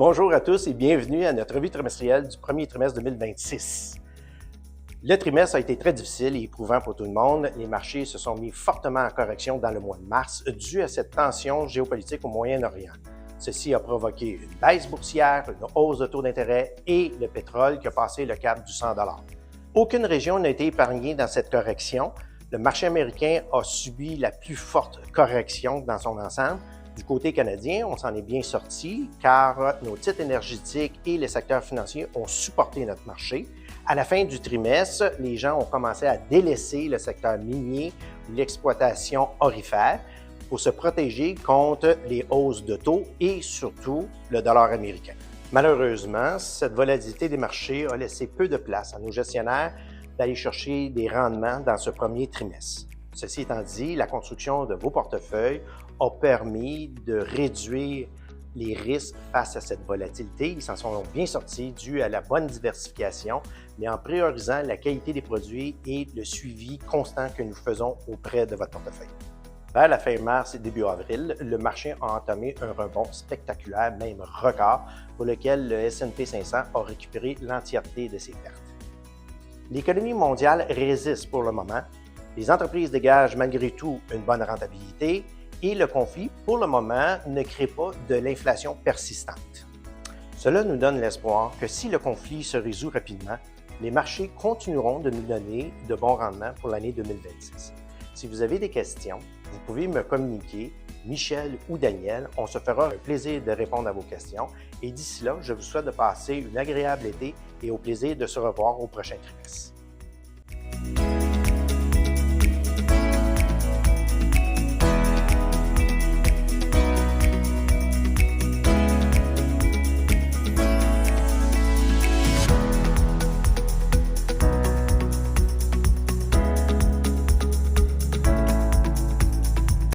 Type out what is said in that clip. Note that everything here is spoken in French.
Bonjour à tous et bienvenue à notre revue trimestrielle du premier trimestre 2026. Le trimestre a été très difficile et éprouvant pour tout le monde. Les marchés se sont mis fortement en correction dans le mois de mars dû à cette tension géopolitique au Moyen-Orient. Ceci a provoqué une baisse boursière, une hausse de taux d'intérêt et le pétrole qui a passé le cap du 100 $. Aucune région n'a été épargnée dans cette correction. Le marché américain a subi la plus forte correction dans son ensemble. Du côté canadien, on s'en est bien sorti car nos titres énergétiques et les secteurs financiers ont supporté notre marché. À la fin du trimestre, les gens ont commencé à délaisser le secteur minier ou l'exploitation aurifère pour se protéger contre les hausses de taux et surtout le dollar américain. Malheureusement, cette volatilité des marchés a laissé peu de place à nos gestionnaires d'aller chercher des rendements dans ce premier trimestre. Ceci étant dit, la construction de vos portefeuilles a permis de réduire les risques face à cette volatilité. Ils s'en sont bien sortis dû à la bonne diversification, mais en priorisant la qualité des produits et le suivi constant que nous faisons auprès de votre portefeuille. Vers la fin mars et début avril, le marché a entamé un rebond spectaculaire, même record, pour lequel le S&P 500 a récupéré l'entièreté de ses pertes. L'économie mondiale résiste pour le moment. Les entreprises dégagent malgré tout une bonne rentabilité et le conflit, pour le moment, ne crée pas de l'inflation persistante. Cela nous donne l'espoir que si le conflit se résout rapidement, les marchés continueront de nous donner de bons rendements pour l'année 2026. Si vous avez des questions, vous pouvez me communiquer, Michel ou Daniel. On se fera un plaisir de répondre à vos questions. Et d'ici là, je vous souhaite de passer une agréable été et au plaisir de se revoir au prochain trimestre.